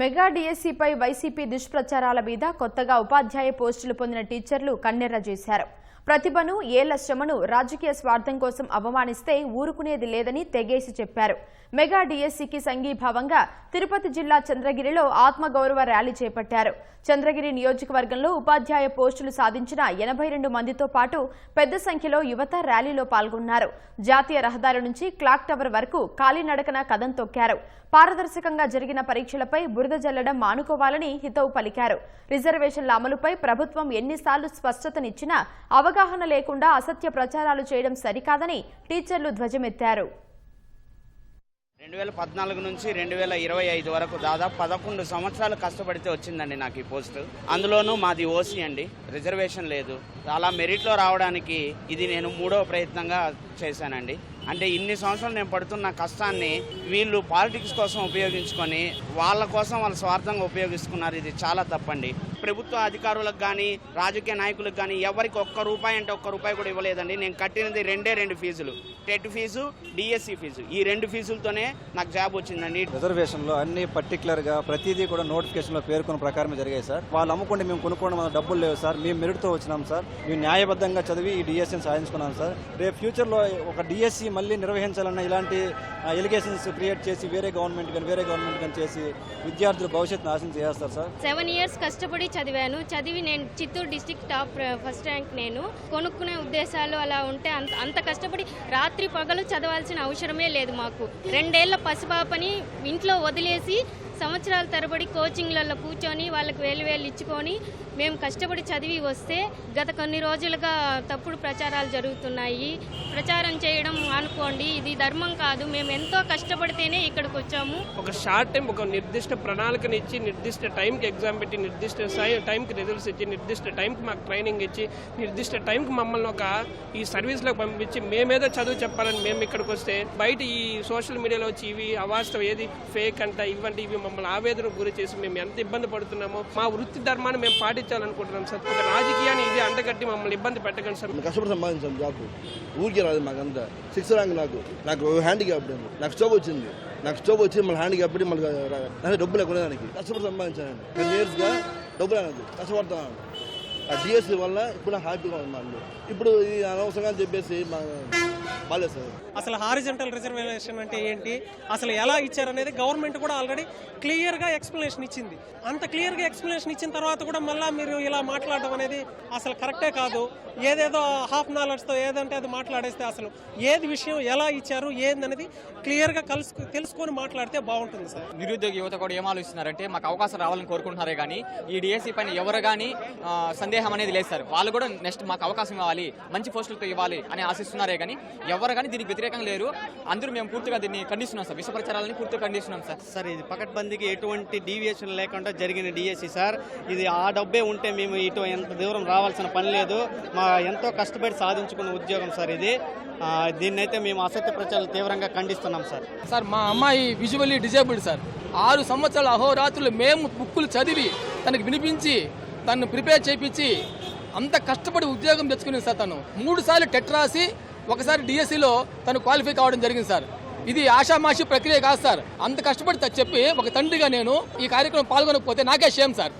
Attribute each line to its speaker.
Speaker 1: Mega డిఎస్సీపై YCP దుష్ప్రచారాల మీద కొత్తగా ఉపాధ్యాయ పోస్టులు పొందిన టీచర్లు కన్నెర్ర చేశారు. ప్రతిభను, ఏళ్ల శ్రమను రాజకీయ స్వార్థం కోసం అవమానిస్తే ఊరుకునేది లేదని తెగేసి చెప్పారు. మెగా డిఎస్సీకి సంఘీభావంగా తిరుపతి జిల్లా చంద్రగిరిలో ఆత్మగౌరవ ర్యాలీ చేపట్టారు. చంద్రగిరి నియోజకవర్గంలో ఉపాధ్యాయ పోస్టులు సాధించిన 82 మందితో పాటు పెద్ద సంఖ్యలో యువత ర్యాలీలో పాల్గొన్నారు. జాతీయ రహదారి నుంచి క్లాక్ టవర్ వరకు కాలినడకన కదం తొక్కారు. పారదర్శకంగా జరిగిన పరీక్షలపై బురద జల్లడం మానుకోవాలని హితవు పలికారు. రిజర్వేషన్ల అమలుపై ప్రభుత్వం ఎన్నిసార్లు స్పష్టతనిచ్చినా అవగాహన లేకుండా అసత్య ప్రచారాలు చేయడం సరికాదని టీచర్లు ధ్వజమెత్తారు.
Speaker 2: 2014 నుంచి 2025 వరకు దాదాపు 11 సంవత్సరాలు కష్టపడితే వచ్చిందండి నాకు ఈ పోస్టు. అందులోనూ మాది ఓసీ అండి, రిజర్వేషన్ లేదు. అలా మెరిట్లో రావడానికి ఇది నేను 3వ ప్రయత్నంగా చేశానండి. అంటే ఇన్ని సంవత్సరాలు నేను పడుతున్న కష్టాన్ని వీళ్ళు పాలిటిక్స్ కోసం ఉపయోగించుకొని వాళ్ళ కోసం వాళ్ళ స్వార్థంగా ఉపయోగిస్తున్నారు. ఇది చాలా తప్పండి. ప్రభుత్వ అధికారులకు కానీ రాజకీయ నాయకులకు కానీ ఎవరికి ₹1 అంటే ₹1 కూడా ఇవ్వలేదండి. నేను కట్టినది 2 ఫీజులు, టెట్ ఫీజు, డిఎస్సి ఫీజు. ఈ 2 ఫీజులతోనే నాకు జాబ్ వచ్చిందండి.
Speaker 3: రిజర్వేషన్లో అన్ని పర్టికులర్గా ప్రతిదీ కూడా నోటిఫికేషన్లో పేర్కొన్న ప్రకారమే జరిగాయి సార్. వాళ్ళు అమ్ముకుంటే మేము కొనుక్కోవడం మన డబ్బులు లేవు సార్. మేము మెరిట్తో వచ్చినాం సార్. మేము న్యాయబద్ధంగా చదివి ఈ డిఎస్సీని సాధించుకున్నాం సార్. రేపు ఫ్యూచర్లో ఒక డిఎస్సీ మళ్ళీ నిర్వహించాలన్న ఇలాంటి ఎలిగేషన్స్ క్రియేట్ చేసి వేరే గవర్నమెంట్ కానీ చేసి విద్యార్థుల భవిష్యత్తు నాశనం చేస్తారు సార్.
Speaker 4: 7 years కష్టపడి చదివి నేను Chittoor district top first rank. నేను కొనుక్కునే ఉద్దేశాలు అలా ఉంటే అంత కష్టపడి రాత్రి పగలు చదవాల్సిన అవసరమే లేదు. మాకు 2 ఏళ్ల పసిపాపని ఇంట్లో వదిలేసి సంవత్సరాల తరబడి కోచింగ్లలో కూర్చొని వాళ్ళకి వేలు ఇచ్చుకొని మేము కష్టపడి చదివి వస్తే గత కొన్ని రోజులుగా తప్పుడు ప్రచారాలు జరుగుతున్నాయి. ప్రచారం చేయడం అనుకోండి, ఇది ధర్మం కాదు. మేము ఎంతో కష్టపడితేనే ఇక్కడికి వచ్చాము.
Speaker 5: ఒక షార్ట్ టైం ఒక నిర్దిష్ట ప్రణాళికని ఇచ్చి నిర్దిష్ట టైంకి ఎగ్జామ్ పెట్టి నిర్దిష్ట టైంకి రిజల్ట్స్ ఇచ్చి నిర్దిష్ట టైంకి మాకు ట్రైనింగ్ ఇచ్చి నిర్దిష్ట టైంకి మమ్మల్ని ఒక ఈ సర్వీస్లోకి పంపించి మేమేదో చదువు చెప్పాలని మేము ఇక్కడికి వస్తే బయట ఈ సోషల్ మీడియాలో వచ్చి ఇవి అవాస్తవం, ఏది ఫేక్ అంట, ఇవ్వండి ఇవి మమ్మల్ని ఆవేదనకు గురి చేసి మేము ఎంత ఇబ్బంది పడుతున్నామో మా వృత్తి ధర్మాన్ని మేము పాటించాలనుకుంటున్నాం సార్. ఒక రాజకీయాన్ని ఇది అంటగట్టి మమ్మల్ని ఇబ్బంది పెట్టకండి సార్.
Speaker 6: కష్టపడి సంపాదించాం జాబ్, ఊరికే రాదు మాకంతా. 6th ర్యాంక్ నాకు హ్యాండిక్యాప్, నాకు స్టోవ్ వచ్చింది. మళ్ళీ హ్యాండిక్యాప్ పెట్టి మళ్ళీ డబ్బులు కొనేదానికి కష్టపడి సంపాదించాను. 10 yearsగా డబ్బులు అనేది కష్టపడతాను. ఆ డిఎస్సీ వల్ల ఇప్పుడు హ్యాపీగా ఉన్నాను. ఇప్పుడు ఇది అనవసరంగా అని చెప్పేసి బాలేదు సార్.
Speaker 7: అసలు హారిజంటల్ రిజర్వేషన్ అంటే ఏంటి, అసలు ఎలా ఇచ్చారనేది గవర్నమెంట్ కూడా ఆల్రెడీ క్లియర్గా ఎక్స్ప్లెనేషన్ ఇచ్చింది. అంత క్లియర్గా ఎక్స్ప్లెనేషన్ ఇచ్చిన తర్వాత కూడా మళ్ళీ మీరు ఇలా మాట్లాడడం అనేది అసలు కరెక్టే కాదు. ఏదేదో హాఫ్ నాలెడ్జ్తో ఏదంటే అది మాట్లాడేస్తే అసలు ఏది విషయం ఎలా ఇచ్చారు ఏందనేది క్లియర్గా తెలుసుకొని మాట్లాడితే బాగుంటుంది సార్.
Speaker 8: నిరుద్యోగ యువత కూడా ఏం ఆలోచిస్తున్నారంటే మాకు అవకాశం రావాలని కోరుకుంటున్నారే కానీ ఈ డిఎస్సీ పైన ఎవరు కానీ సందేహం అనేది లేదు సార్. వాళ్ళు కూడా నెక్స్ట్ మాకు అవకాశం ఇవ్వాలి, మంచి పోస్టులతో ఇవ్వాలి అని ఆశిస్తున్నారే కానీ ఎవరు కానీ దీనికి వ్యతిరేకంగా లేరు. అందరూ మేము పూర్తిగా దీన్ని ఖండిస్తున్నాం సార్. విష ప్రచారాలని పూర్తిగా ఖండిస్తున్నాం సార్.
Speaker 9: సార్ ఇది పకడ్బందీకి ఎటువంటి డీవియేషన్ లేకుండా జరిగిన డిఎస్సీ సార్. ఇది ఆ డబ్బే ఉంటే మేము ఇటు ఎంత దూరం రావాల్సిన పని లేదు. మా ఎంతో కష్టపడి సాధించుకున్న ఉద్యోగం సార్ ఇది. దీన్నైతే మేము అసత్య ప్రచారాలు తీవ్రంగా ఖండిస్తున్నాం సార్.
Speaker 10: సార్ మా అమ్మాయి విజువల్లీ డిజేబుల్డ్ సార్. 6 సంవత్సరాల అహోరాత్రులు మేము బుక్కులు చదివి తనకు వినిపించి తను ప్రిపేర్ చేయించి అంత కష్టపడి ఉద్యోగం తెచ్చుకునేది సార్. తను 3 సార్లు టెట్ రాసి ఒకసారి డిఎస్సీలో తను క్వాలిఫై కావడం జరిగింది సార్. ఇది ఆషామాషి ప్రక్రియ కాదు సార్. అంత కష్టపడి చెప్పి ఒక తండ్రిగా నేను ఈ కార్యక్రమం పాల్గొనకపోతే నాకే షేమ్ సార్.